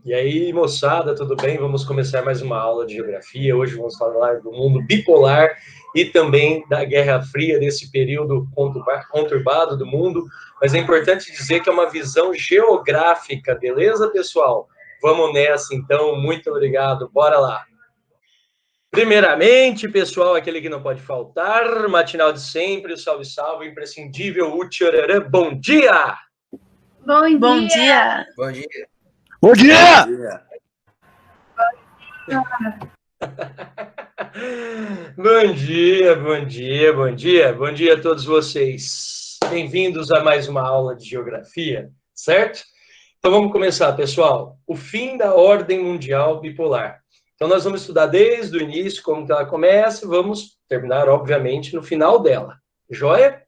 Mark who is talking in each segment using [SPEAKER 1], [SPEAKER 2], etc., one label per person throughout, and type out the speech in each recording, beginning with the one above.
[SPEAKER 1] E aí, moçada, tudo bem? Vamos começar mais uma aula de geografia. Hoje vamos falar do mundo bipolar e também da Guerra Fria, desse período conturbado do mundo. Mas é importante dizer que é uma visão geográfica, beleza, pessoal? Vamos nessa, então. Muito obrigado. Bora lá. Primeiramente, pessoal, aquele que não pode faltar, matinal de sempre, salve, salve, imprescindível, utchorarã, bom dia!
[SPEAKER 2] Bom dia!
[SPEAKER 3] Bom dia!
[SPEAKER 4] Bom dia!
[SPEAKER 1] Bom dia, bom dia, bom dia, bom dia a todos vocês. Bem-vindos a mais uma aula de geografia, certo? Então vamos começar, pessoal. O fim da ordem mundial bipolar. Então nós vamos estudar desde o início, como que ela começa, e vamos terminar, obviamente, no final dela. Joia?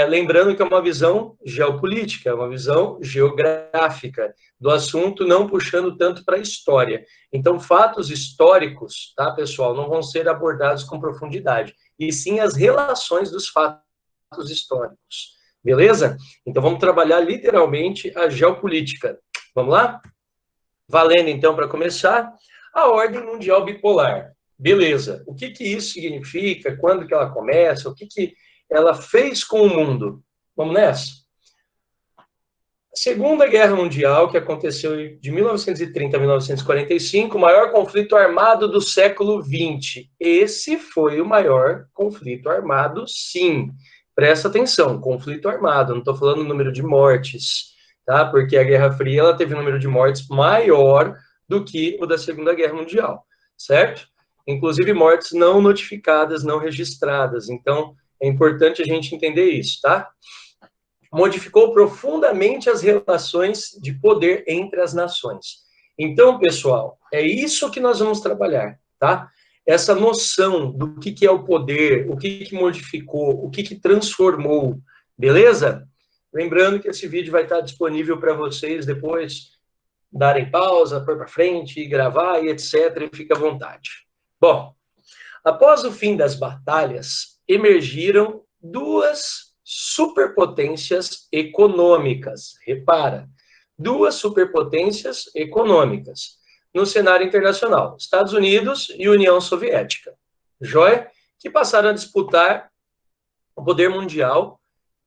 [SPEAKER 1] Lembrando que é uma visão geopolítica, uma visão geográfica do assunto, não puxando tanto para a história. Então, fatos históricos, tá, pessoal, não vão ser abordados com profundidade, e sim as relações dos fatos históricos. Beleza? Então, vamos trabalhar literalmente a geopolítica. Vamos lá? Valendo, então, para começar, a ordem mundial bipolar. Beleza. O que isso significa? Quando que ela começa? O que ela fez com o mundo? Vamos nessa? A Segunda Guerra Mundial, que aconteceu de 1930 a 1945, o maior conflito armado do século XX. Esse foi o maior conflito armado, sim. Presta atenção, conflito armado, não estou falando do número de mortes, tá? Porque a Guerra Fria ela teve um número de mortes maior do que o da Segunda Guerra Mundial, certo? Inclusive mortes não notificadas, não registradas. Então, é importante a gente entender isso, tá? Modificou profundamente as relações de poder entre as nações. Então, pessoal, é isso que nós vamos trabalhar, tá? Essa noção do que é o poder, o que modificou, o que transformou, beleza? Lembrando que esse vídeo vai estar disponível para vocês depois darem pausa, pôr para frente, gravar e etc. E fica à vontade. Bom, após o fim das batalhas, emergiram duas superpotências econômicas. Repara, duas superpotências econômicas no cenário internacional, Estados Unidos e União Soviética, joia? Que passaram a disputar o poder mundial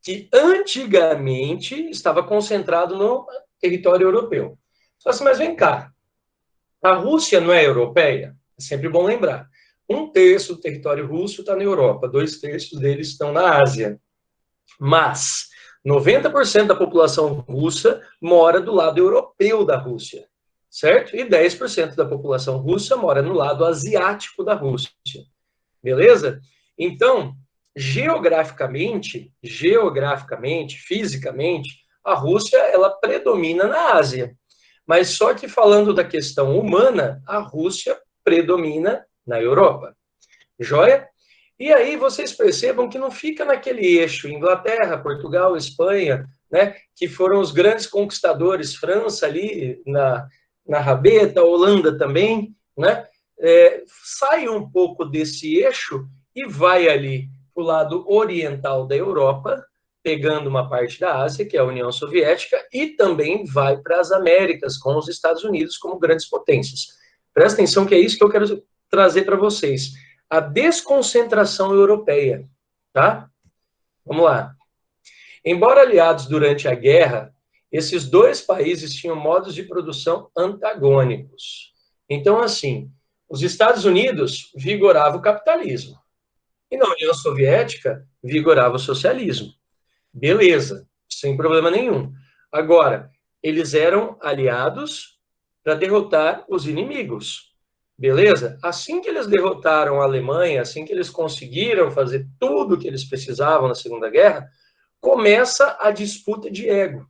[SPEAKER 1] que antigamente estava concentrado no território europeu. Só assim, mas vem cá, a Rússia não é europeia? É sempre bom lembrar. 1/3 do território russo está na Europa, 2/3 deles estão na Ásia. Mas 90% da população russa mora do lado europeu da Rússia, certo? E 10% da população russa mora no lado asiático da Rússia. Beleza? Então, geograficamente, fisicamente, a Rússia ela predomina na Ásia. Mas só que falando da questão humana, a Rússia predomina na Europa. Joia? E aí vocês percebam que não fica naquele eixo Inglaterra, Portugal, Espanha, né, que foram os grandes conquistadores, França ali na rabeta, Holanda também, né, sai um pouco desse eixo e vai ali para o lado oriental da Europa, pegando uma parte da Ásia, que é a União Soviética, e também vai para as Américas, com os Estados Unidos como grandes potências. Presta atenção que é isso que eu quero trazer para vocês. A desconcentração europeia, tá? Vamos lá. Embora aliados durante a guerra, esses dois países tinham modos de produção antagônicos. Então, assim, os Estados Unidos vigorava o capitalismo e na União Soviética vigorava o socialismo. Beleza, sem problema nenhum. Agora, eles eram aliados para derrotar os inimigos. Beleza? Assim que eles derrotaram a Alemanha, assim que eles conseguiram fazer tudo o que eles precisavam na Segunda Guerra, começa a disputa de ego.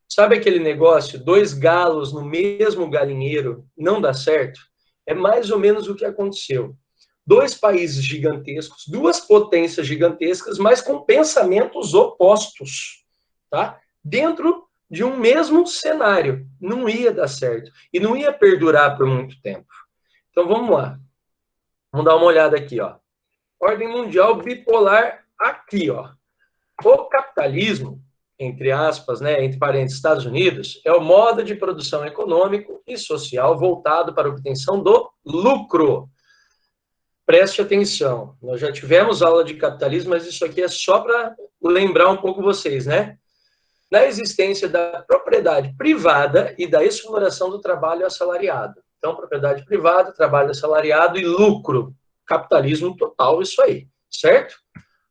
[SPEAKER 1] Sabe aquele negócio, 2 galos no mesmo galinheiro, não dá certo? É mais ou menos o que aconteceu. 2 países gigantescos, 2 potências gigantescas, mas com pensamentos opostos, tá? Dentro de um mesmo cenário. Não ia dar certo. E não ia perdurar por muito tempo. Então, vamos lá. Vamos dar uma olhada aqui, ó. Ordem mundial bipolar aqui, ó. O capitalismo, entre aspas, né, entre parênteses, Estados Unidos, é o modo de produção econômico e social voltado para a obtenção do lucro. Preste atenção, nós já tivemos aula de capitalismo, mas isso aqui é só para lembrar um pouco vocês, né? Na existência da propriedade privada e da exploração do trabalho assalariado. Então, propriedade privada, trabalho assalariado e lucro. Capitalismo total, isso aí, certo?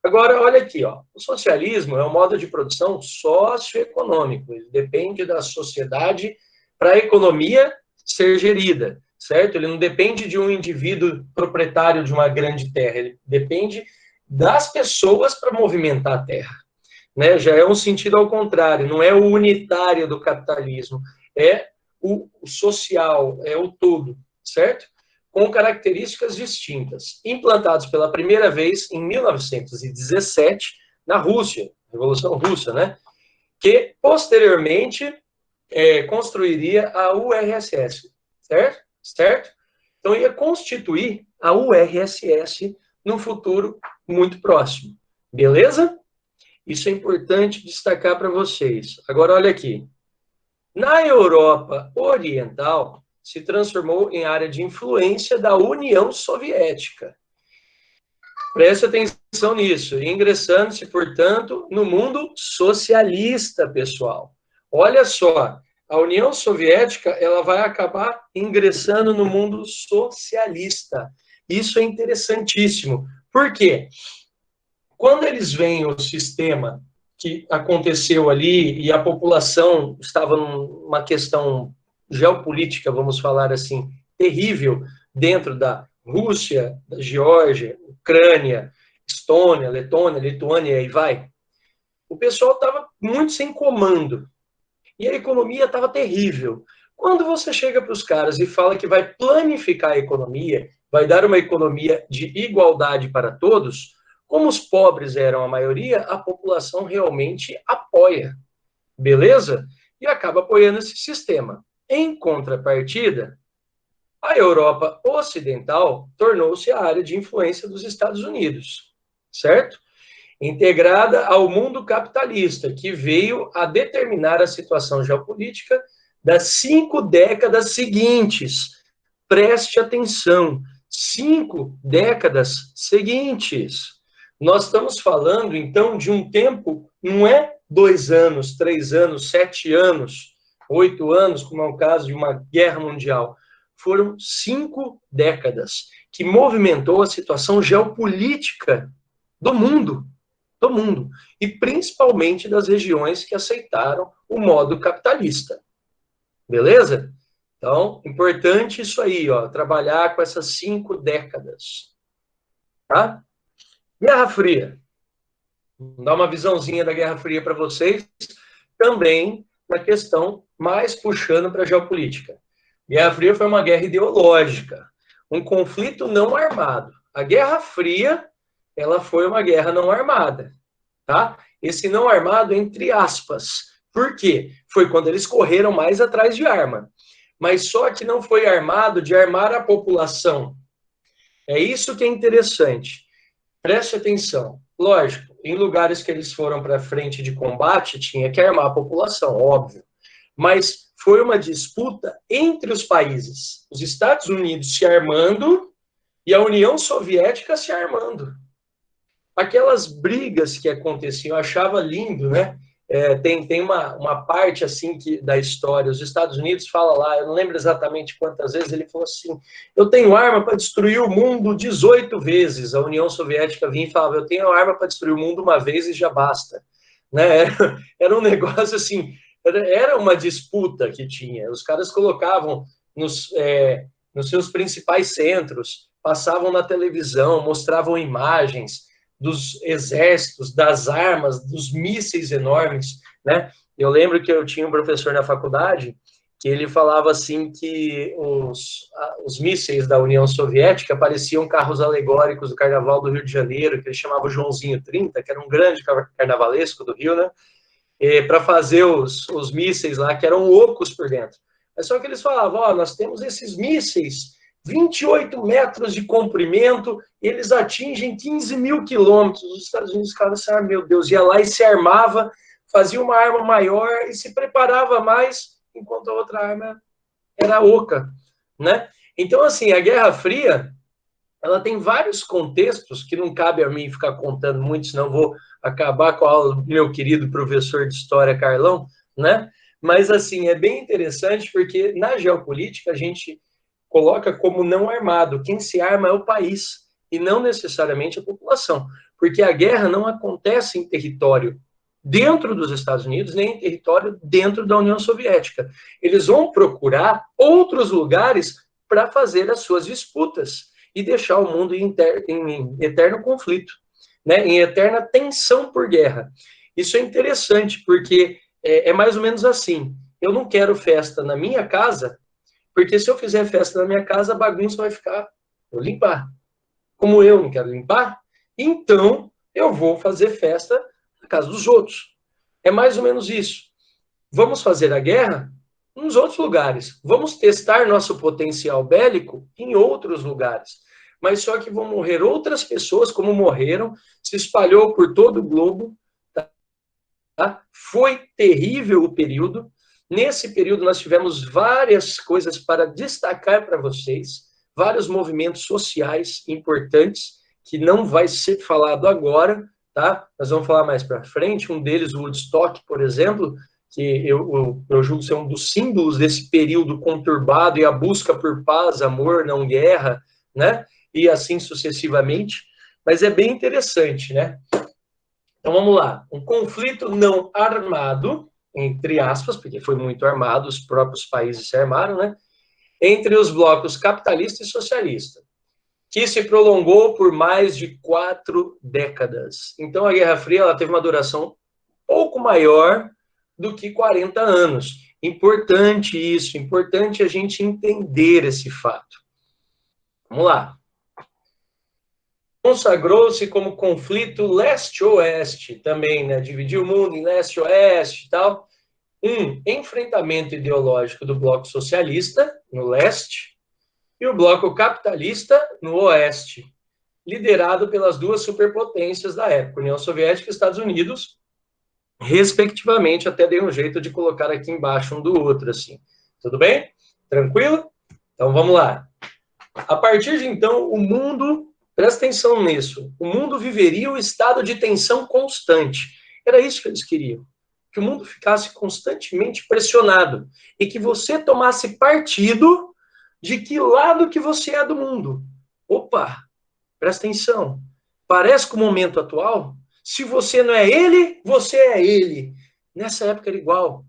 [SPEAKER 1] Agora, olha aqui, ó. O socialismo é um modo de produção socioeconômico. Ele depende da sociedade para a economia ser gerida, certo? Ele não depende de um indivíduo proprietário de uma grande terra. Ele depende das pessoas para movimentar a terra. Né? Já é um sentido ao contrário. Não é o unitário do capitalismo. É o social, é o todo, certo? Com características distintas, implantados pela primeira vez em 1917 na Rússia, Revolução Russa, né? Que posteriormente construiria a URSS, certo? Certo? Então ia constituir a URSS num futuro muito próximo, beleza? Isso é importante destacar para vocês. Agora olha aqui, na Europa Oriental se transformou em área de influência da União Soviética. Preste atenção nisso, ingressando-se, portanto, no mundo socialista, pessoal. Olha só, a União Soviética ela vai acabar ingressando no mundo socialista. Isso é interessantíssimo. Por quê? Quando eles veem o sistema que aconteceu ali e a população estava numa questão geopolítica, vamos falar assim, terrível, dentro da Rússia, da Geórgia, Ucrânia, Estônia, Letônia, Lituânia, e vai. O pessoal estava muito sem comando. E a economia estava terrível. Quando você chega para os caras e fala que vai planificar a economia, vai dar uma economia de igualdade para todos, como os pobres eram a maioria, a população realmente apoia. Beleza? E acaba apoiando esse sistema. Em contrapartida, a Europa Ocidental tornou-se a área de influência dos Estados Unidos, certo? Integrada ao mundo capitalista, que veio a determinar a situação geopolítica das 5 décadas seguintes. Preste atenção, 5 décadas seguintes. Nós estamos falando, então, de um tempo, não é 2 anos, 3 anos, 7 anos, 8 anos, como é o caso de uma guerra mundial. Foram 5 décadas que movimentou a situação geopolítica do mundo, e principalmente das regiões que aceitaram o modo capitalista. Beleza? Então, importante isso aí, ó, trabalhar com essas 5 décadas. Tá? Guerra Fria. Vou dar uma visãozinha da Guerra Fria para vocês, também na questão mais puxando para a geopolítica. Guerra Fria foi uma guerra ideológica, um conflito não armado. A Guerra Fria, ela foi uma guerra não armada, tá? Esse não armado entre aspas. Por quê? Foi quando eles correram mais atrás de arma. Mas só que não foi armado de armar a população. É isso que é interessante. Preste atenção. Lógico, em lugares que eles foram para frente de combate, tinha que armar a população, óbvio. Mas foi uma disputa entre os países. Os Estados Unidos se armando e a União Soviética se armando. Aquelas brigas que aconteciam, eu achava lindo, né? Tem uma parte assim da história, os Estados Unidos fala lá, eu não lembro exatamente quantas vezes, ele falou assim, eu tenho arma para destruir o mundo 18 vezes, a União Soviética vinha e falava, eu tenho arma para destruir o mundo uma vez e já basta. Né? Era um negócio assim, era uma disputa que tinha, os caras colocavam nos seus principais centros, passavam na televisão, mostravam imagens dos exércitos, das armas, dos mísseis enormes, né? Eu lembro que eu tinha um professor na faculdade que ele falava assim que os mísseis da União Soviética pareciam carros alegóricos do Carnaval do Rio de Janeiro, que ele chamava Joãozinho 30, que era um grande carnavalesco do Rio, né? Para fazer os mísseis lá, que eram ocos por dentro. Mas só que eles falavam, ó, nós temos esses mísseis 28 metros de comprimento, eles atingem 15 mil quilômetros. Os Estados Unidos, cara, meu Deus, ia lá e se armava, fazia uma arma maior e se preparava mais, enquanto a outra arma era oca, né? Então, assim, a Guerra Fria, ela tem vários contextos que não cabe a mim ficar contando muito, senão vou acabar com a aula do meu querido professor de História, Carlão, né? Mas, assim, é bem interessante porque na geopolítica a gente coloca como não armado. Quem se arma é o país e não necessariamente a população, porque a guerra não acontece em território dentro dos Estados Unidos, nem em território dentro da União Soviética. Eles vão procurar outros lugares para fazer as suas disputas e deixar o mundo em eterno conflito, né? Em eterna tensão por guerra. Isso é interessante, porque é mais ou menos assim. Eu não quero festa na minha casa, porque se eu fizer festa na minha casa, a bagunça vai ficar, eu limpar. Como eu não quero limpar, então eu vou fazer festa na casa dos outros. É mais ou menos isso. Vamos fazer a guerra nos outros lugares. Vamos testar nosso potencial bélico em outros lugares. Mas só que vão morrer outras pessoas, como morreram, se espalhou por todo o globo. Tá? Foi terrível o período. Nesse período, nós tivemos várias coisas para destacar para vocês, vários movimentos sociais importantes, que não vai ser falado agora, tá? Nós vamos falar mais para frente. Um deles, o Woodstock, por exemplo, que eu julgo ser um dos símbolos desse período conturbado e a busca por paz, amor, não guerra, né? E assim sucessivamente. Mas é bem interessante, né? Então vamos lá. Um conflito não armado, entre aspas, porque foi muito armado, os próprios países se armaram, né? Entre os blocos capitalista e socialista, que se prolongou por mais de 4 décadas. Então a Guerra Fria ela teve uma duração pouco maior do que 40 anos. Importante isso, importante a gente entender esse fato. Vamos lá. Consagrou-se como conflito leste-oeste também, né? Dividiu o mundo em leste-oeste e tal. Um enfrentamento ideológico do bloco socialista, no leste, e o bloco capitalista, no oeste, liderado pelas duas superpotências da época, União Soviética e Estados Unidos, respectivamente. Até dei um jeito de colocar aqui embaixo um do outro, assim. Tudo bem? Tranquilo? Então vamos lá. A partir de então, o mundo, presta atenção nisso, o mundo viveria um estado de tensão constante. Era isso que eles queriam. Que o mundo ficasse constantemente pressionado e que você tomasse partido de que lado que você é do mundo. Opa, presta atenção. Parece com o momento atual, se você não é ele, você é ele. Nessa época era igual.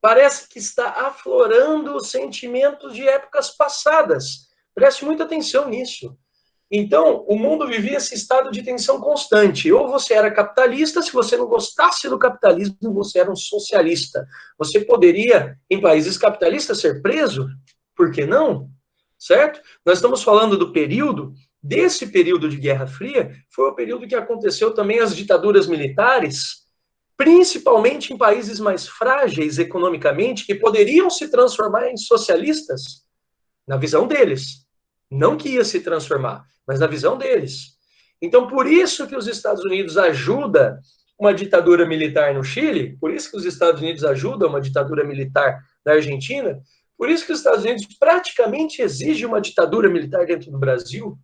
[SPEAKER 1] Parece que está aflorando os sentimentos de épocas passadas. Preste muita atenção nisso. Então, o mundo vivia esse estado de tensão constante. Ou você era capitalista, se você não gostasse do capitalismo, você era um socialista. Você poderia, em países capitalistas, ser preso? Por que não? Certo? Nós estamos falando do período, desse período de Guerra Fria, foi o período que aconteceu também as ditaduras militares, principalmente em países mais frágeis economicamente, que poderiam se transformar em socialistas, na visão deles. Não que ia se transformar, mas na visão deles. Então, por isso que os Estados Unidos ajudam uma ditadura militar no Chile, por isso que os Estados Unidos ajudam uma ditadura militar na Argentina, por isso que os Estados Unidos praticamente exigem uma ditadura militar dentro do Brasil.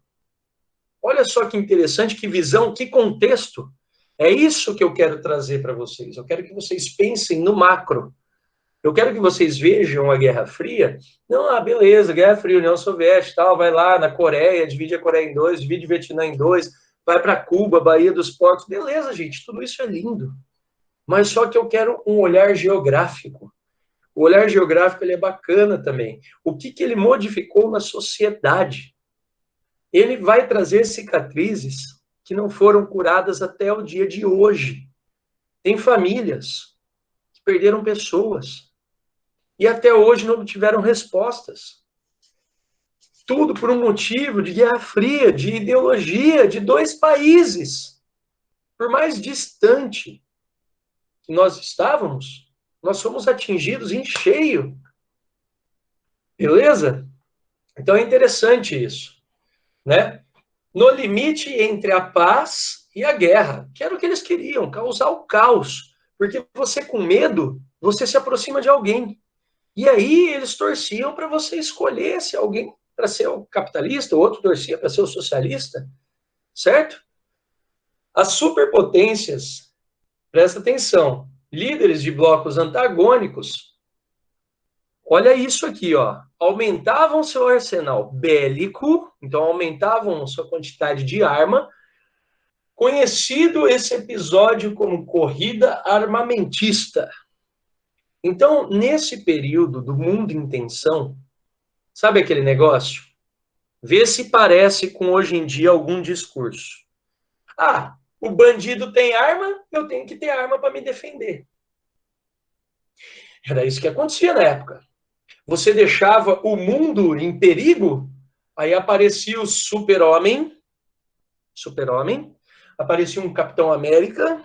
[SPEAKER 1] Olha só que interessante, que visão, que contexto. É isso que eu quero trazer para vocês. Eu quero que vocês pensem no macro. Eu quero que vocês vejam a Guerra Fria. Não, beleza, Guerra Fria, União Soviética, tal, vai lá na Coreia, divide a Coreia em dois, divide o Vietnã em dois, vai para Cuba, Baía dos Porcos. Beleza, gente, tudo isso é lindo. Mas só que eu quero um olhar geográfico. O olhar geográfico ele é bacana também. O que ele modificou na sociedade? Ele vai trazer cicatrizes que não foram curadas até o dia de hoje. Tem famílias que perderam pessoas e até hoje não tiveram respostas. Tudo por um motivo de Guerra Fria, de ideologia de dois países. Por mais distante que nós estávamos, nós fomos atingidos em cheio. Beleza? Então é interessante isso, né? No limite entre a paz e a guerra, que era o que eles queriam, causar o caos. Porque você com medo, você se aproxima de alguém. E aí eles torciam para você escolher se alguém para ser o capitalista, o outro torcia para ser o socialista, certo? As superpotências, presta atenção, líderes de blocos antagônicos, olha isso aqui, ó, aumentavam seu arsenal bélico, então aumentavam sua quantidade de arma, conhecido esse episódio como corrida armamentista. Então, nesse período do mundo em tensão, sabe aquele negócio? Vê se parece com hoje em dia algum discurso. Ah, o bandido tem arma, eu tenho que ter arma para me defender. Era isso que acontecia na época. Você deixava o mundo em perigo, aí aparecia o super-homem, aparecia um Capitão América,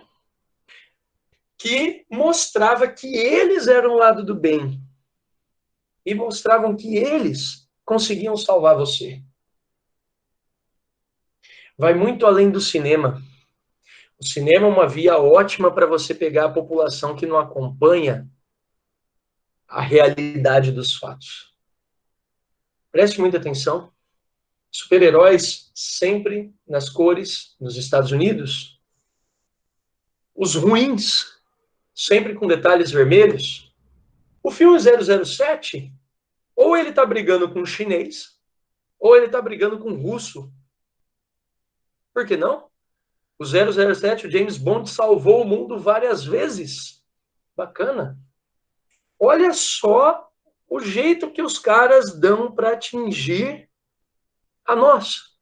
[SPEAKER 1] que mostrava que eles eram o lado do bem. E mostravam que eles conseguiam salvar você. Vai muito além do cinema. O cinema é uma via ótima para você pegar a população que não acompanha a realidade dos fatos. Preste muita atenção. Super-heróis sempre nas cores nos Estados Unidos. Os ruins sempre com detalhes vermelhos. O filme 007, ou ele está brigando com um chinês, ou ele está brigando com um russo. Por que não? O 007, o James Bond, salvou o mundo várias vezes. Bacana. Olha só o jeito que os caras dão para atingir a nós.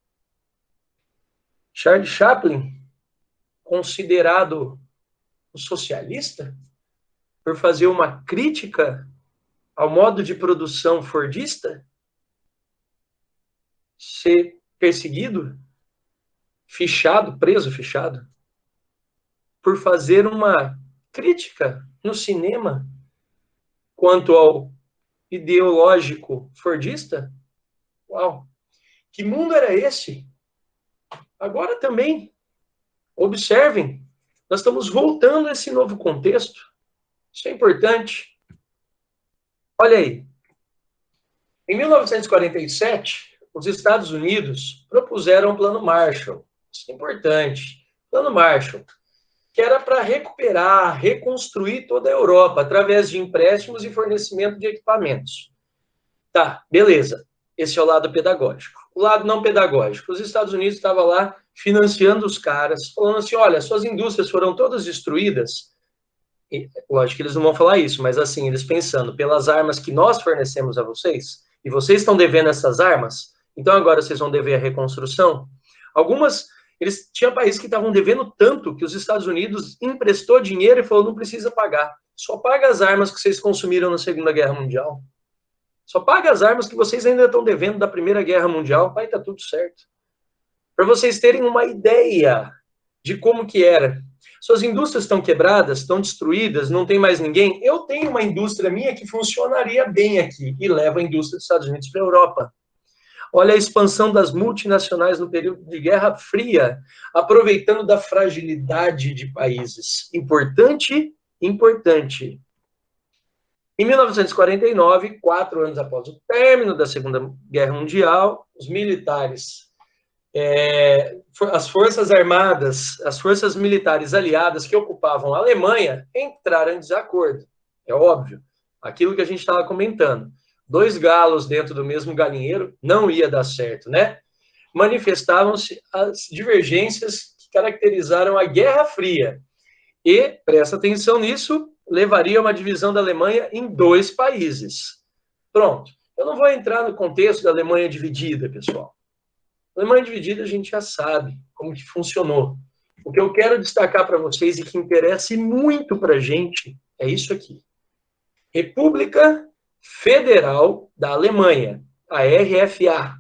[SPEAKER 1] Charles Chaplin, considerado um socialista, por fazer uma crítica ao modo de produção fordista, ser perseguido, fichado, preso, fichado, por fazer uma crítica no cinema quanto ao ideológico fordista. Uau! Que mundo era esse? Agora também, observem, nós estamos voltando a esse novo contexto. Isso é importante. Olha aí. Em 1947, os Estados Unidos propuseram o Plano Marshall. Isso é importante. Plano Marshall, que era para recuperar, reconstruir toda a Europa através de empréstimos e fornecimento de equipamentos. Tá, beleza. Esse é o lado pedagógico. O lado não pedagógico. Os Estados Unidos estavam lá financiando os caras, falando assim, olha, suas indústrias foram todas destruídas. E, lógico que eles não vão falar isso, mas assim, eles pensando, pelas armas que nós fornecemos a vocês, e vocês estão devendo essas armas, então agora vocês vão dever a reconstrução. Algumas, eles tinham países que estavam devendo tanto que os Estados Unidos emprestou dinheiro e falou, não precisa pagar. Só paga as armas que vocês consumiram na Segunda Guerra Mundial. Só paga as armas que vocês ainda estão devendo da Primeira Guerra Mundial, aí tá tudo certo. Para vocês terem uma ideia de como que era. Suas indústrias estão quebradas, estão destruídas, não tem mais ninguém. Eu tenho uma indústria minha que funcionaria bem aqui e leva a indústria dos Estados Unidos para a Europa. Olha a expansão das multinacionais no período de Guerra Fria, aproveitando da fragilidade de países. Importante, importante. Em 1949, 4 anos após o término da Segunda Guerra Mundial, os militares, as forças armadas, as forças militares aliadas que ocupavam a Alemanha entraram em desacordo. É óbvio. Aquilo que a gente estava comentando. 2 galos dentro do mesmo galinheiro não ia dar certo, né? Manifestavam-se as divergências que caracterizaram a Guerra Fria. E, presta atenção nisso, levaria a uma divisão da Alemanha em 2 países. Pronto. Eu não vou entrar no contexto da Alemanha dividida, pessoal. A Alemanha dividida a gente já sabe como que funcionou. O que eu quero destacar para vocês e que interessa muito para a gente é isso aqui. República Federal da Alemanha, a RFA.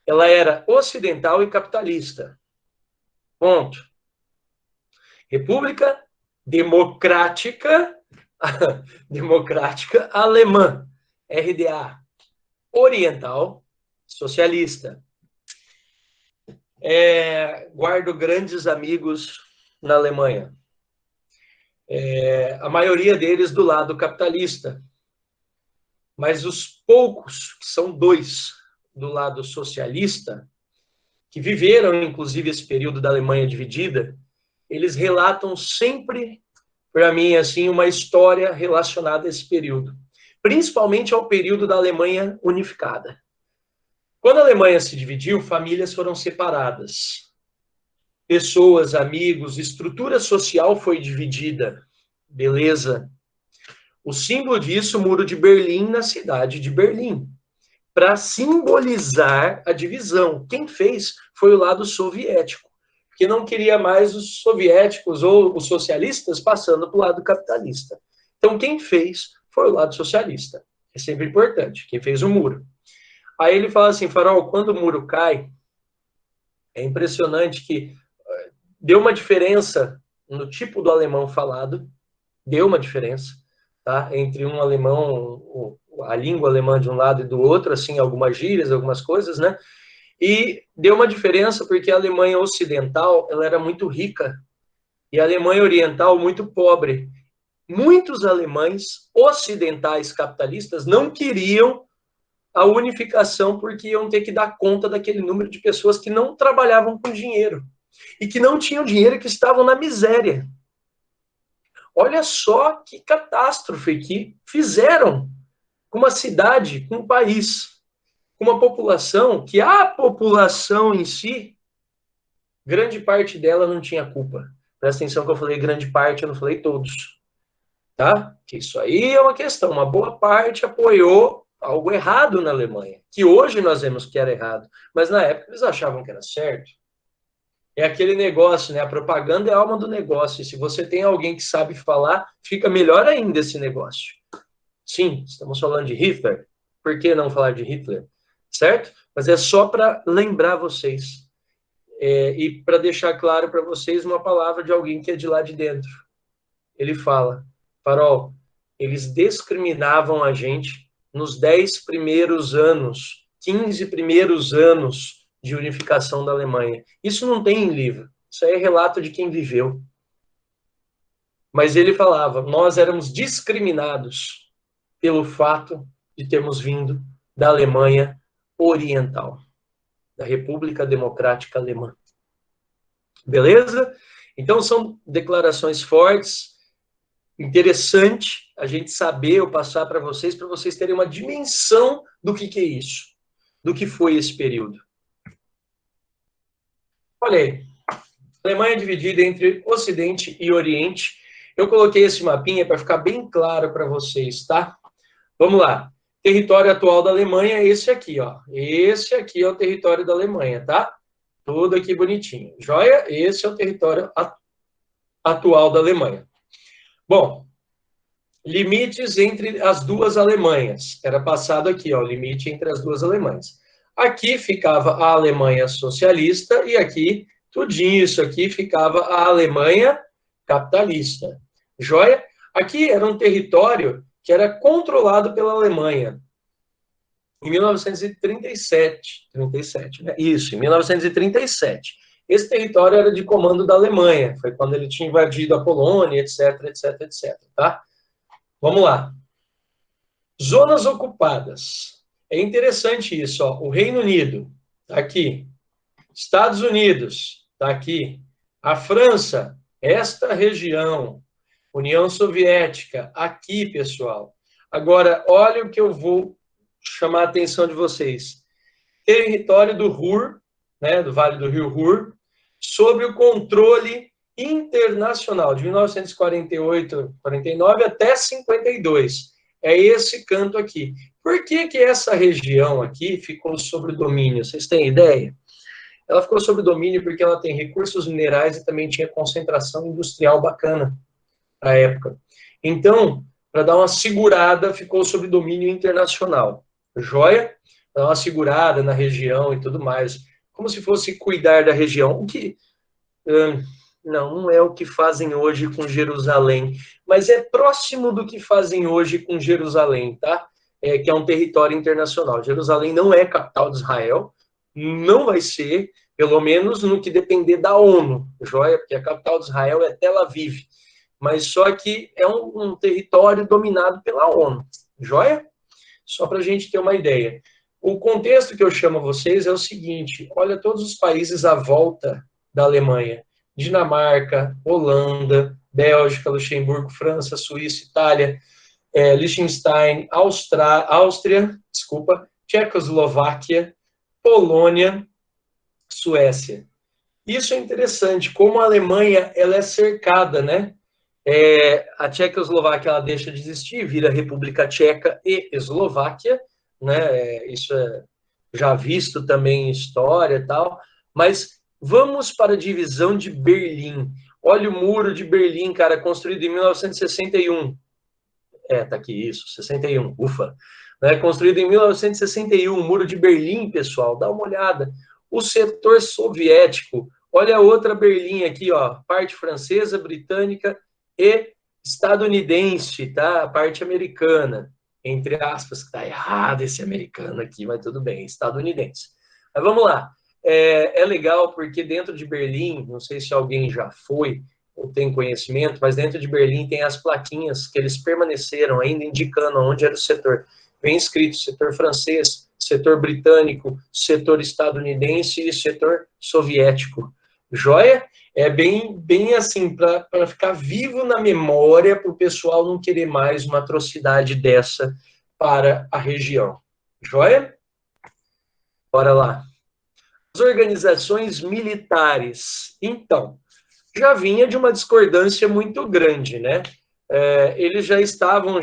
[SPEAKER 1] Ela era ocidental e capitalista. Ponto. República Democrática Alemã, RDA. Oriental, socialista. Guardo grandes amigos na Alemanha. a maioria deles do lado capitalista. Mas os poucos, que são 2 do lado socialista, que viveram, inclusive, esse período da Alemanha dividida, eles relatam sempre, para mim, assim, uma história relacionada a esse período, principalmente ao período da Alemanha unificada. Quando a Alemanha se dividiu, famílias foram separadas. Pessoas, amigos, estrutura social foi dividida. Beleza. O símbolo disso, o Muro de Berlim, na cidade de Berlim, para simbolizar a divisão. Quem fez foi o lado soviético, que não queria mais os soviéticos ou os socialistas passando para o lado capitalista. Então, quem fez foi o lado socialista. É sempre importante, quem fez o muro. Aí ele fala assim, Farol, quando o muro cai, é impressionante que deu uma diferença no tipo do alemão falado, deu uma diferença, tá? Entre um alemão, a língua alemã de um lado e do outro, assim, algumas gírias, algumas coisas, né? E deu uma diferença porque a Alemanha ocidental, ela era muito rica e a Alemanha oriental muito pobre. Muitos alemães ocidentais capitalistas não queriam a unificação porque iam ter que dar conta daquele número de pessoas que não trabalhavam com dinheiro e que não tinham dinheiro e que estavam na miséria. Olha só que catástrofe que fizeram com uma cidade, com um país, com uma população que a população em si, grande parte dela não tinha culpa. Presta atenção que eu falei grande parte, eu não falei todos. Tá? Que isso aí é uma questão. Uma boa parte apoiou algo errado na Alemanha, que hoje nós vemos que era errado, mas na época eles achavam que era certo. É aquele negócio, né? A propaganda é a alma do negócio. E se você tem alguém que sabe falar, fica melhor ainda esse negócio. Sim, estamos falando de Hitler. Por que não falar de Hitler? Certo? Mas é só para lembrar vocês. E para deixar claro para vocês uma palavra de alguém que é de lá de dentro. Ele fala, Farol, eles discriminavam a gente nos 10 primeiros anos, 15 primeiros anos de unificação da Alemanha. Isso não tem em livro, isso aí é relato de quem viveu. Mas ele falava, nós éramos discriminados pelo fato de termos vindo da Alemanha Oriental, da República Democrática Alemã. Beleza? Então são declarações fortes, interessante a gente saber, eu passar para vocês terem uma dimensão do que é isso, do que foi esse período. Olha aí, Alemanha dividida entre Ocidente e Oriente. Eu coloquei esse mapinha para ficar bem claro para vocês, tá? Vamos lá. Território atual da Alemanha é esse aqui, ó. Esse aqui é o território da Alemanha, tá? Tudo aqui bonitinho. Joia? Esse é o território atual da Alemanha. Bom, limites entre as duas Alemanhas. Era passado aqui, ó, limite entre as duas Alemanhas. Aqui ficava a Alemanha socialista e aqui, tudinho isso aqui, ficava a Alemanha capitalista. Joia? Aqui era um território que era controlado pela Alemanha. Em 1937, né? Isso, em 1937. Esse território era de comando da Alemanha. Foi quando ele tinha invadido a Polônia, etc, etc, etc, tá? Vamos lá. Zonas ocupadas. É interessante isso, ó. O Reino Unido está aqui. Estados Unidos está aqui. A França, esta região. União Soviética, aqui, pessoal. Agora, olha o que eu vou chamar a atenção de vocês. Território do Ruhr, né, do Vale do Rio Ruhr, sob o controle internacional, de 1948, 49 até 52. É esse canto aqui. Por que essa região aqui ficou sob domínio? Vocês têm ideia? Ela ficou sob domínio porque ela tem recursos minerais e também tinha concentração industrial bacana na época. Então, para dar uma segurada, ficou sob domínio internacional. Joia? Para dar uma segurada na região e tudo mais. Como se fosse cuidar da região. O que... não é o que fazem hoje com Jerusalém, mas é próximo do que fazem hoje com Jerusalém, tá? Que é um território internacional. Jerusalém não é capital de Israel, não vai ser, pelo menos no que depender da ONU, joia? Porque a capital de Israel é Tel Aviv. mas só que é um território dominado pela ONU, joia? Só para a gente ter uma ideia. O contexto que eu chamo a vocês é o seguinte, olha todos os países à volta da Alemanha, Dinamarca, Holanda, Bélgica, Luxemburgo, França, Suíça, Itália, Liechtenstein, Áustria, Tchecoslováquia, Polônia, Suécia. Isso é interessante, como a Alemanha ela é cercada, né? A Tchecoslováquia ela deixa de existir, vira República Tcheca e Eslováquia, né? Isso é já visto também em história e tal, mas vamos para a divisão de Berlim. Olha o muro de Berlim, cara, construído em 1961. Tá aqui isso, 61, ufa. Né? Construído em 1961, o muro de Berlim, pessoal, dá uma olhada. O setor soviético, olha a outra Berlim aqui, ó, parte francesa, britânica e estadunidense, tá? A parte americana, entre aspas, que tá errado esse americano aqui, mas tudo bem, estadunidense. Mas vamos lá. É legal porque dentro de Berlim, não sei se alguém já foi ou tem conhecimento, mas dentro de Berlim tem as plaquinhas que eles permaneceram ainda indicando onde era o setor. Vem escrito setor francês, setor britânico, setor estadunidense e setor soviético. Joia? É bem assim, para ficar vivo na memória, para o pessoal não querer mais uma atrocidade dessa para a região. Joia? Bora lá. As organizações militares. Então, já vinha de uma discordância muito grande, né? Eles já estavam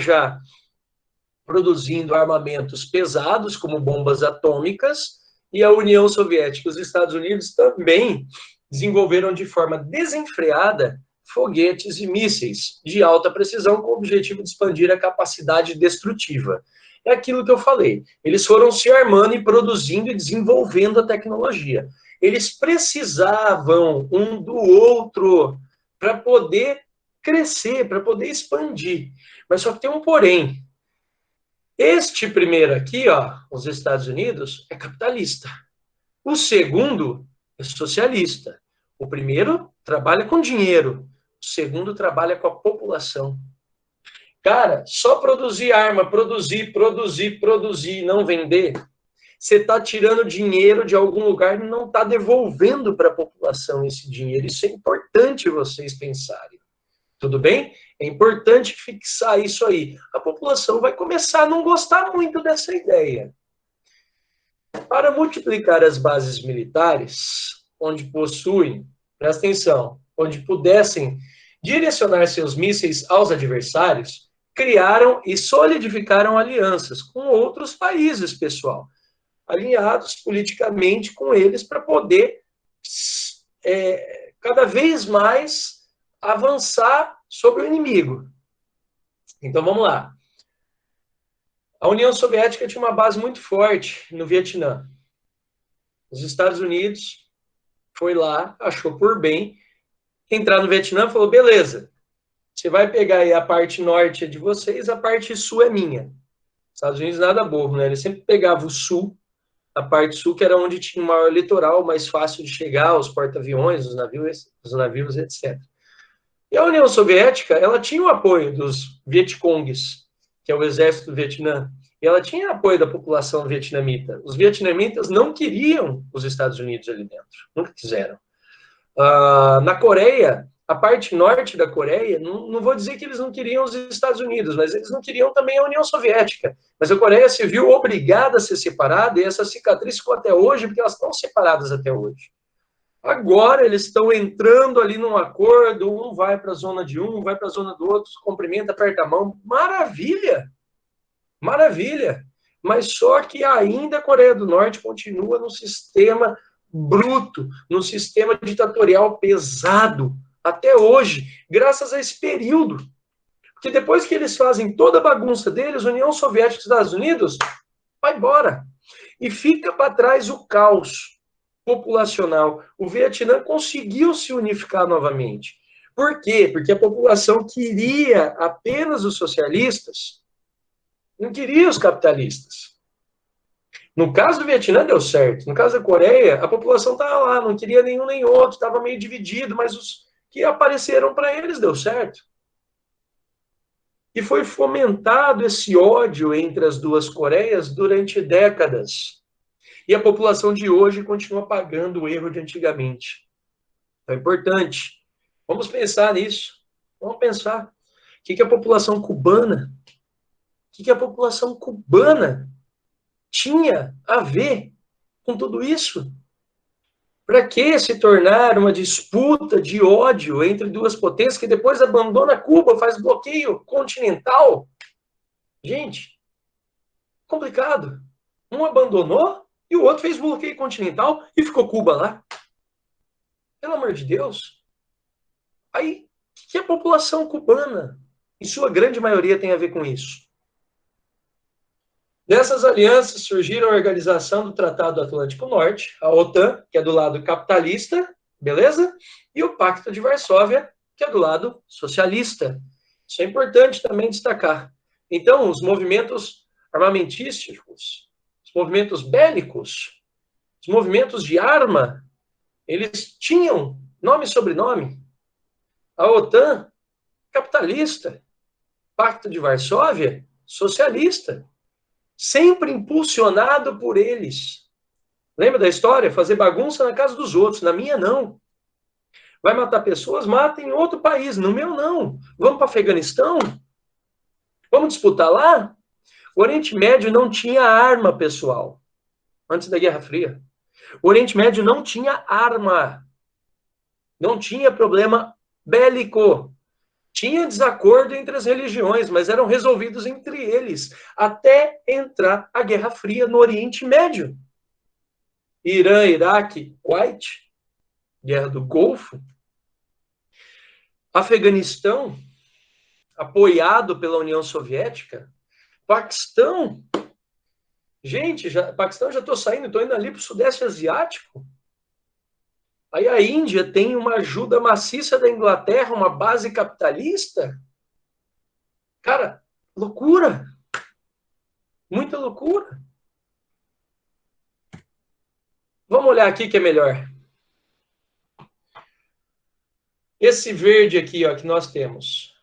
[SPEAKER 1] produzindo armamentos pesados, como bombas atômicas, e a União Soviética e os Estados Unidos também desenvolveram de forma desenfreada foguetes e mísseis de alta precisão com o objetivo de expandir a capacidade destrutiva. É aquilo que eu falei. Eles foram se armando e produzindo e desenvolvendo a tecnologia. Eles precisavam um do outro para poder crescer, para poder expandir. Mas só que tem um porém. Este primeiro aqui, ó, os Estados Unidos, é capitalista. O segundo é socialista. O primeiro trabalha com dinheiro. O segundo trabalha com a população. Cara, só produzir arma, produzir, não vender, você está tirando dinheiro de algum lugar e não está devolvendo para a população esse dinheiro. Isso é importante vocês pensarem. Tudo bem? É importante fixar isso aí. A população vai começar a não gostar muito dessa ideia. Para multiplicar as bases militares, onde possuem, presta atenção, onde pudessem direcionar seus mísseis aos adversários, criaram e solidificaram alianças com outros países, pessoal, alinhados politicamente com eles para poder cada vez mais avançar sobre o inimigo. Então, vamos lá. A União Soviética tinha uma base muito forte no Vietnã. Os Estados Unidos foi lá, achou por bem entrar no Vietnã e falou, beleza, você vai pegar aí a parte norte é de vocês, a parte sul é minha. Estados Unidos nada bobo, né? Ele sempre pegava o sul, a parte sul, que era onde tinha o maior litoral, mais fácil de chegar, os porta-aviões, os navios, etc. E a União Soviética, ela tinha o apoio dos Vietcongues, que é o exército do Vietnã, e ela tinha apoio da população vietnamita. Os vietnamitas não queriam os Estados Unidos ali dentro, nunca quiseram. Na Coreia, a parte norte da Coreia, não vou dizer que eles não queriam os Estados Unidos, mas eles não queriam também a União Soviética. Mas a Coreia se viu obrigada a ser separada, e essa cicatriz ficou até hoje, porque elas estão separadas até hoje. Agora eles estão entrando ali num acordo, um vai para a zona de um vai para a zona do outro, cumprimenta, aperta a mão. Maravilha! Maravilha! Mas só que ainda a Coreia do Norte continua num sistema bruto, num sistema ditatorial pesado, até hoje, graças a esse período. Porque depois que eles fazem toda a bagunça deles, a União Soviética e os Estados Unidos vai embora. E fica para trás o caos populacional. O Vietnã conseguiu se unificar novamente. Por quê? Porque a população queria apenas os socialistas, não queria os capitalistas. No caso do Vietnã deu certo. No caso da Coreia, a população estava lá, não queria nenhum nem outro, estava meio dividido, mas os que apareceram para eles deu certo. E foi fomentado esse ódio entre as duas Coreias durante décadas. E a população de hoje continua pagando o erro de antigamente. Então é importante. Vamos pensar nisso. Vamos pensar. O que a população cubana, a população cubana tinha a ver com tudo isso? Para que se tornar uma disputa de ódio entre duas potências que depois abandona Cuba, faz bloqueio continental? Gente, complicado. Um abandonou e o outro fez bloqueio continental e ficou Cuba lá. Pelo amor de Deus. Aí, o que a população cubana, em sua grande maioria, tem a ver com isso? Dessas alianças surgiram a Organização do Tratado Atlântico Norte, a OTAN, que é do lado capitalista, beleza? E o Pacto de Varsóvia, que é do lado socialista. Isso é importante também destacar. Então, os movimentos armamentísticos, os movimentos bélicos, os movimentos de arma, eles tinham nome e sobrenome. A OTAN, capitalista. Pacto de Varsóvia, socialista. Sempre impulsionado por eles. Lembra da história? Fazer bagunça na casa dos outros, na minha não. Vai matar pessoas? Mata em outro país, no meu não. Vamos para o Afeganistão? Vamos disputar lá? O Oriente Médio não tinha arma, pessoal, antes da Guerra Fria. O Oriente Médio não tinha arma. Não tinha problema bélico. Tinha desacordo entre as religiões, mas eram resolvidos entre eles, até entrar a Guerra Fria no Oriente Médio. Irã, Iraque, Kuwait, Guerra do Golfo. Afeganistão, apoiado pela União Soviética. Paquistão. Gente, Paquistão já estou saindo, estou indo ali para o Sudeste Asiático. Aí a Índia tem uma ajuda maciça da Inglaterra, uma base capitalista. Cara, loucura. Muita loucura. Vamos olhar aqui que é melhor. Esse verde aqui, ó, que nós temos.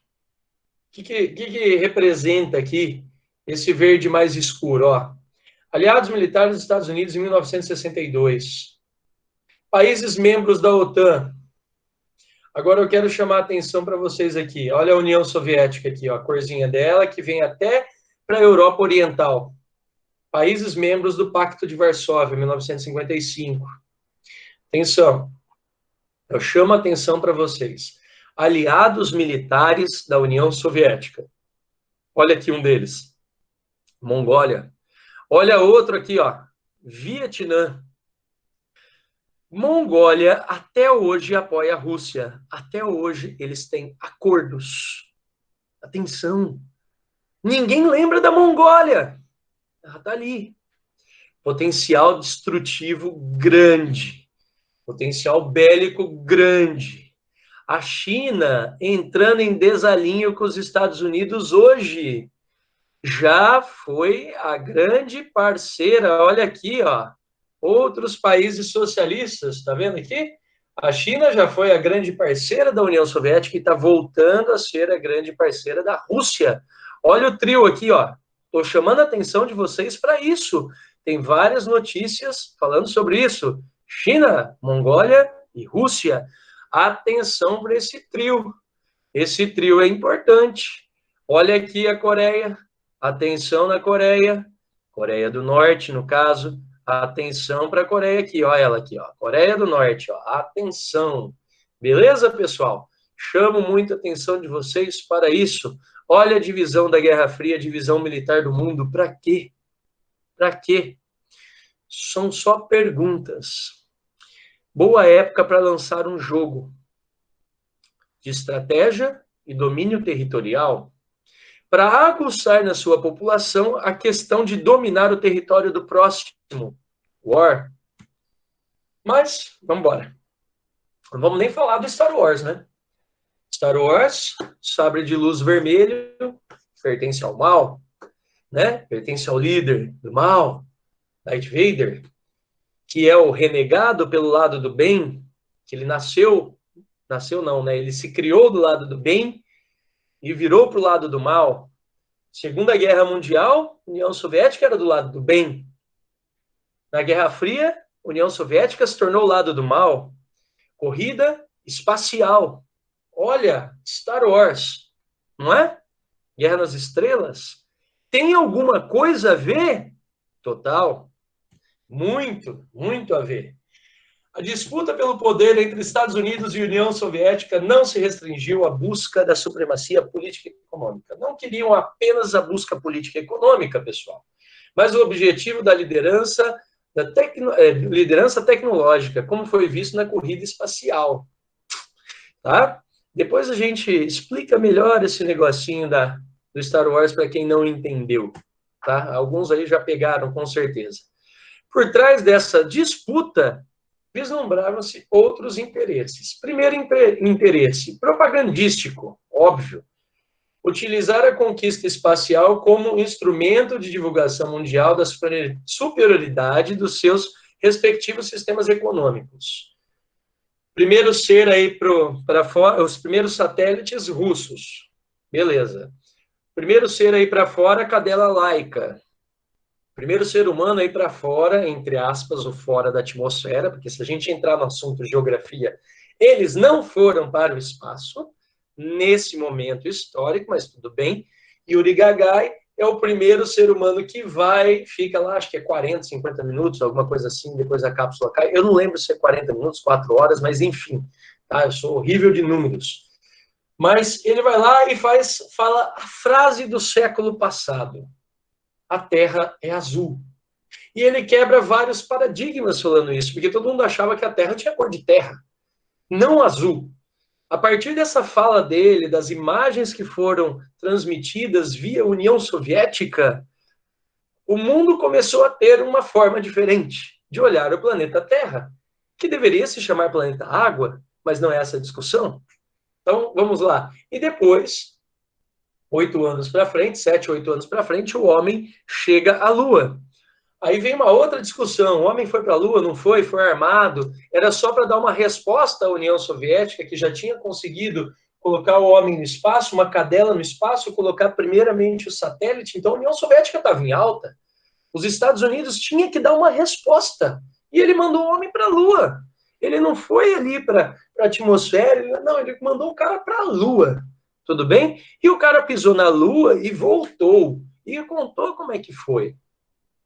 [SPEAKER 1] O que representa aqui esse verde mais escuro? Ó? Aliados militares dos Estados Unidos em 1962. Países membros da OTAN. Agora eu quero chamar a atenção para vocês aqui. Olha a União Soviética aqui, ó, a corzinha dela, que vem até para a Europa Oriental. Países membros do Pacto de Varsóvia, 1955. Atenção. Eu chamo a atenção para vocês. Aliados militares da União Soviética. Olha aqui um deles. Mongólia. Olha outro aqui, ó. Vietnã. Mongólia até hoje apoia a Rússia. Até hoje eles têm acordos. Atenção. Ninguém lembra da Mongólia. Ela está ali. Potencial destrutivo grande. Potencial bélico grande. A China entrando em desalinho com os Estados Unidos hoje. Já foi a grande parceira. Olha aqui, ó. Outros países socialistas, tá vendo aqui? A China já foi a grande parceira da União Soviética e está voltando a ser a grande parceira da Rússia. Olha o trio aqui, ó. Estou chamando a atenção de vocês para isso. Tem várias notícias falando sobre isso. China, Mongólia e Rússia. Atenção para esse trio. Esse trio é importante. Olha aqui a Coreia. Atenção na Coreia. Coreia do Norte, no caso. Atenção para a Coreia aqui, ó, ela aqui, ó, Coreia do Norte, ó, atenção. Beleza, pessoal? Chamo muita atenção de vocês para isso. Olha a divisão da Guerra Fria, a divisão militar do mundo, para quê? Para quê? São só perguntas. Boa época para lançar um jogo de estratégia e domínio territorial para aguçar na sua população a questão de dominar o território do próximo. War. Mas, vamos embora. Não vamos nem falar do Star Wars, né? Star Wars, sabre de luz vermelho, pertence ao mal, né? Pertence ao líder do mal, Darth Vader, que é o renegado pelo lado do bem, que ele nasceu não, né? Ele se criou do lado do bem, e virou para o lado do mal. Segunda Guerra Mundial, União Soviética era do lado do bem. Na Guerra Fria, União Soviética se tornou o lado do mal. Corrida espacial. Olha, Star Wars, não é? Guerra nas Estrelas. Tem alguma coisa a ver? Total. Muito, muito a ver. A disputa pelo poder entre Estados Unidos e União Soviética não se restringiu à busca da supremacia política e econômica. Não queriam apenas a busca política e econômica, pessoal, mas o objetivo da liderança, liderança tecnológica, como foi visto na corrida espacial. Tá? Depois a gente explica melhor esse negocinho do Star Wars para quem não entendeu. Tá? Alguns aí já pegaram, com certeza. Por trás dessa disputa, vislumbravam-se outros interesses. Primeiro interesse, propagandístico, óbvio. Utilizar a conquista espacial como instrumento de divulgação mundial da superioridade dos seus respectivos sistemas econômicos. Primeiro ser aí para fora, os primeiros satélites russos. Beleza. Primeiro ser aí para fora, cadela laica. Primeiro ser humano aí para fora, entre aspas, ou fora da atmosfera, porque se a gente entrar no assunto de geografia, eles não foram para o espaço, nesse momento histórico, mas tudo bem. Yuri Gagarin é o primeiro ser humano que fica lá, acho que é 40, 50 minutos, alguma coisa assim, depois a cápsula cai. Eu não lembro se é 40 minutos, 4 horas, mas enfim, tá? Eu sou horrível de números. Mas ele vai lá e fala a frase do século passado. A Terra é azul. E ele quebra vários paradigmas falando isso, porque todo mundo achava que a Terra tinha cor de terra, não azul. A partir dessa fala dele, das imagens que foram transmitidas via União Soviética, o mundo começou a ter uma forma diferente de olhar o planeta Terra, que deveria se chamar planeta Água, mas não é essa a discussão. Então, vamos lá. E depois, 8 anos para frente, 7, 8 anos para frente, o homem chega à Lua. Aí vem uma outra discussão, o homem foi para a Lua, não foi, foi armado, era só para dar uma resposta à União Soviética, que já tinha conseguido colocar o homem no espaço, uma cadela no espaço, colocar primeiramente o satélite, então a União Soviética estava em alta. Os Estados Unidos tinham que dar uma resposta, e ele mandou o homem para a Lua. Ele não foi ali para a atmosfera, ele mandou o cara para a Lua. Tudo bem? E o cara pisou na Lua e voltou. E contou como é que foi.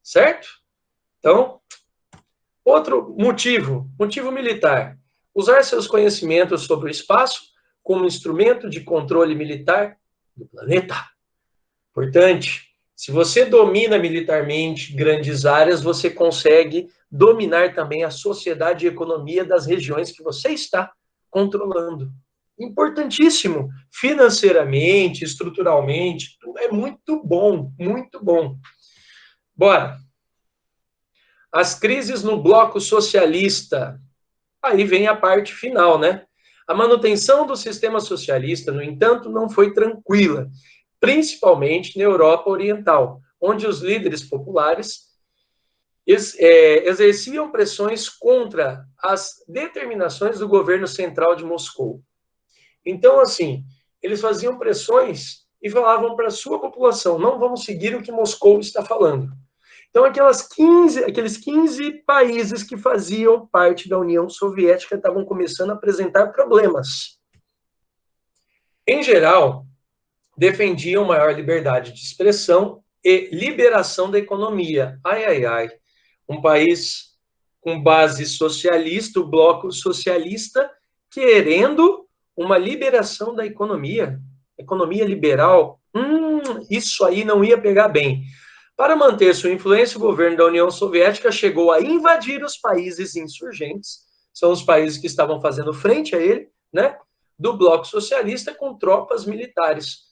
[SPEAKER 1] Certo? Então, outro motivo militar. Usar seus conhecimentos sobre o espaço como instrumento de controle militar do planeta. Importante. Se você domina militarmente grandes áreas, você consegue dominar também a sociedade e a economia das regiões que você está controlando. Importantíssimo, financeiramente, estruturalmente, é muito bom, muito bom. Bora. As crises no bloco socialista. Aí vem a parte final, né? A manutenção do sistema socialista, no entanto, não foi tranquila, principalmente na Europa Oriental, onde os líderes populares exerciam pressões contra as determinações do governo central de Moscou. Então, assim, eles faziam pressões e falavam para a sua população, não vamos seguir o que Moscou está falando. Então, aqueles 15 países que faziam parte da União Soviética estavam começando a apresentar problemas. Em geral, defendiam maior liberdade de expressão e liberação da economia. Ai, ai, ai. Um país com base socialista, o bloco socialista, querendo uma liberação da economia liberal, isso aí não ia pegar bem. Para manter sua influência, o governo da União Soviética chegou a invadir os países insurgentes, são os países que estavam fazendo frente a ele, né, do bloco socialista com tropas militares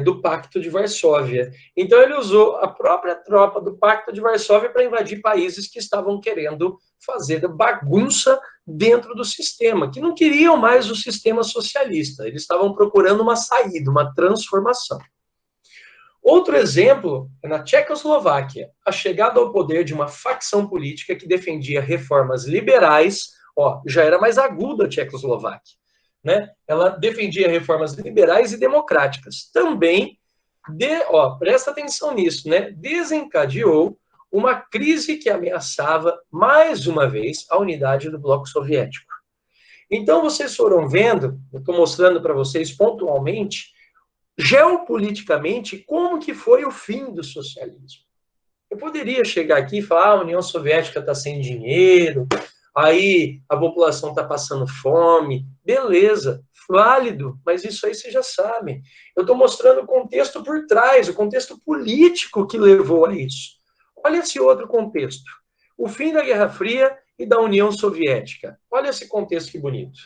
[SPEAKER 1] do Pacto de Varsóvia. Então ele usou a própria tropa do Pacto de Varsóvia para invadir países que estavam querendo fazer bagunça dentro do sistema, que não queriam mais o sistema socialista, eles estavam procurando uma saída, uma transformação. Outro exemplo é na Tchecoslováquia, a chegada ao poder de uma facção política que defendia reformas liberais, já era mais aguda a Tchecoslováquia, né? Ela defendia reformas liberais e democráticas. Também, presta atenção nisso, né? Desencadeou uma crise que ameaçava, mais uma vez, a unidade do bloco soviético. Então, vocês foram vendo, eu estou mostrando para vocês pontualmente, geopoliticamente, como que foi o fim do socialismo. Eu poderia chegar aqui e falar, a União Soviética está sem dinheiro, aí a população está passando fome, beleza, válido, mas isso aí vocês já sabem. Eu estou mostrando o contexto por trás, o contexto político que levou a isso. Olha esse outro contexto. O fim da Guerra Fria e da União Soviética. Olha esse contexto que bonito.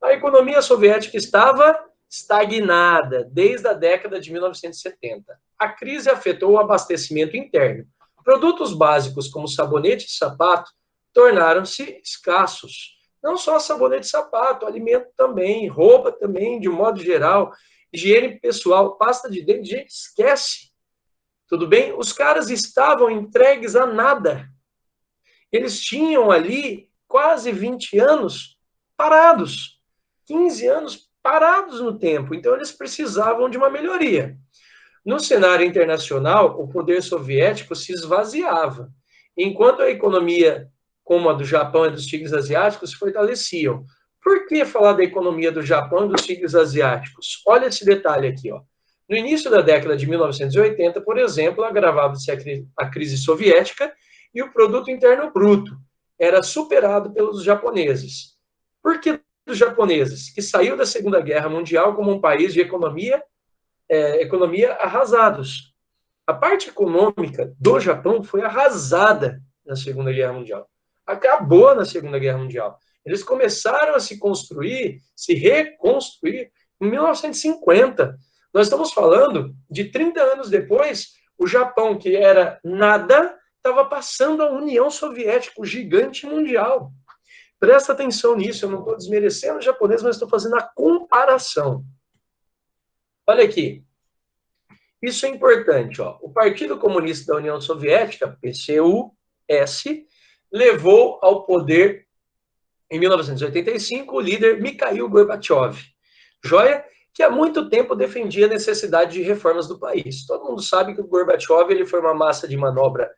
[SPEAKER 1] A economia soviética estava estagnada desde a década de 1970. A crise afetou o abastecimento interno. Produtos básicos como sabonete e sapato tornaram-se escassos. Não só sabonete e sapato, alimento também, roupa também, de um modo geral, higiene pessoal, pasta de dente, gente, esquece. Tudo bem? Os caras estavam entregues a nada. Eles tinham ali quase 20 anos parados, 15 anos parados no tempo, então eles precisavam de uma melhoria. No cenário internacional, o poder soviético se esvaziava, enquanto a economia, como a do Japão e dos tigres asiáticos, se fortaleciam. Por que falar da economia do Japão e dos tigres asiáticos? Olha esse detalhe aqui, ó. No início da década de 1980, por exemplo, agravava-se a crise soviética e o produto interno bruto era superado pelos japoneses. Por que dos japoneses? Que saiu da Segunda Guerra Mundial como um país de economia arrasados. A parte econômica do Japão foi arrasada na Segunda Guerra Mundial. Acabou na Segunda Guerra Mundial. Eles começaram a se construir, se reconstruir em 1950. Nós estamos falando de 30 anos depois, o Japão, que era nada, estava passando a União Soviética, o gigante mundial. Presta atenção nisso, eu não estou desmerecendo o japonês, mas estou fazendo a comparação. Olha aqui. Isso é importante, ó. O Partido Comunista da União Soviética, PCUS, levou ao poder, em 1985, o líder Mikhail Gorbachev, joia, que há muito tempo defendia a necessidade de reformas do país. Todo mundo sabe que o Gorbachev ele foi uma massa de manobra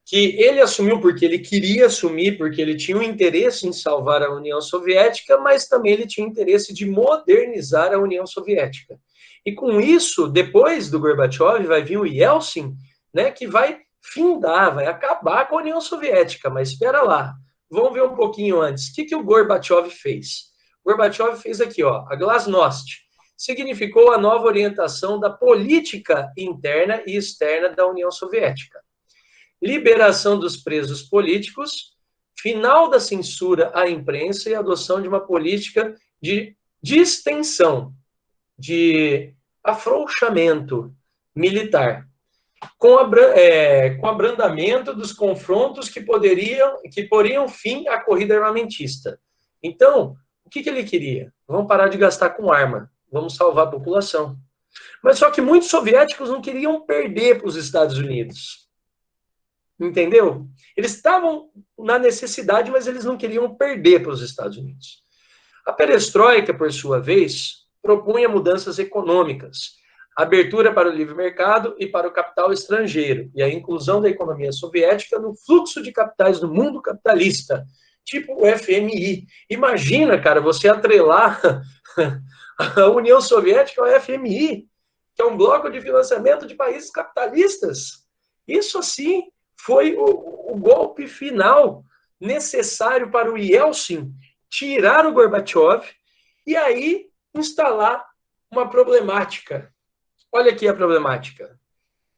[SPEAKER 1] que ele assumiu porque ele queria assumir, porque ele tinha um interesse em salvar a União Soviética, mas também ele tinha interesse de modernizar a União Soviética. E com isso, depois do Gorbachev, vai vir o Yeltsin, né, que vai findar, vai acabar com a União Soviética. Mas espera lá, vamos ver um pouquinho antes. O que o Gorbachev fez? O Gorbachev fez aqui, ó, a Glasnost. Significou a nova orientação da política interna e externa da União Soviética. Liberação dos presos políticos, final da censura à imprensa e adoção de uma política de distensão, de afrouxamento militar, com abrandamento dos confrontos que poriam fim à corrida armamentista. Então, o que ele queria? Vamos parar de gastar com arma, vamos salvar a população. Mas só que muitos soviéticos não queriam perder para os Estados Unidos. Entendeu? Eles estavam na necessidade, mas eles não queriam perder para os Estados Unidos. A perestroika, por sua vez, propunha mudanças econômicas, abertura para o livre mercado e para o capital estrangeiro, e a inclusão da economia soviética no fluxo de capitais do mundo capitalista, tipo o FMI. Imagina, cara, você atrelar a União Soviética ao FMI, que é um bloco de financiamento de países capitalistas. Isso, assim, foi o golpe final necessário para o Yeltsin tirar o Gorbachev e aí instalar uma problemática. Olha aqui a problemática.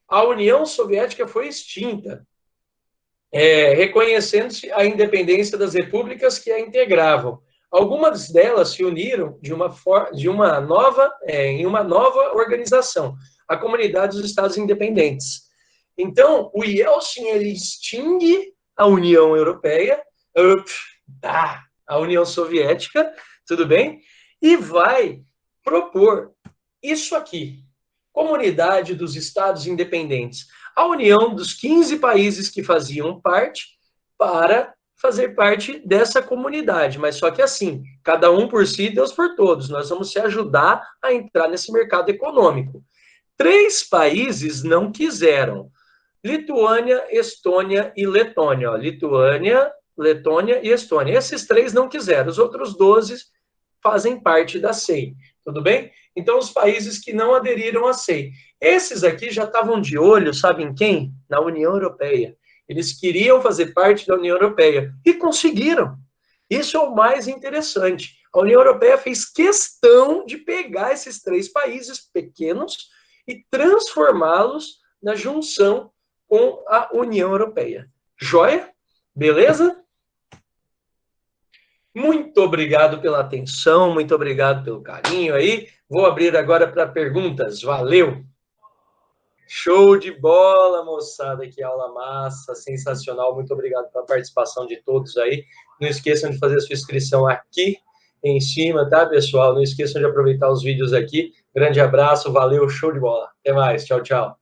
[SPEAKER 1] A União Soviética foi extinta, reconhecendo-se a independência das repúblicas que a integravam. Algumas delas se uniram em uma nova organização, a Comunidade dos Estados Independentes. Então, o Yeltsin ele extingue a União Europeia, a União Soviética, tudo bem? E vai propor isso aqui, Comunidade dos Estados Independentes, a união dos 15 países que faziam parte para fazer parte dessa comunidade, mas só que assim, cada um por si, Deus por todos. Nós vamos se ajudar a entrar nesse mercado econômico. 3 países não quiseram: Lituânia, Estônia e Letônia. Ó, Lituânia, Letônia e Estônia. Esses 3 não quiseram. Os outros 12 fazem parte da SEI. Tudo bem? Então, os países que não aderiram à SEI. Esses aqui já estavam de olho, sabe em quem? Na União Europeia. Eles queriam fazer parte da União Europeia e conseguiram. Isso é o mais interessante. A União Europeia fez questão de pegar esses 3 países pequenos e transformá-los na junção com a União Europeia. Joia? Beleza? Muito obrigado pela atenção, muito obrigado pelo carinho aí. Vou abrir agora para perguntas. Valeu! Show de bola, moçada, que aula massa, sensacional. Muito obrigado pela participação de todos aí. Não esqueçam de fazer a sua inscrição aqui em cima, tá, pessoal? Não esqueçam de aproveitar os vídeos aqui. Grande abraço, valeu, show de bola. Até mais, tchau, tchau.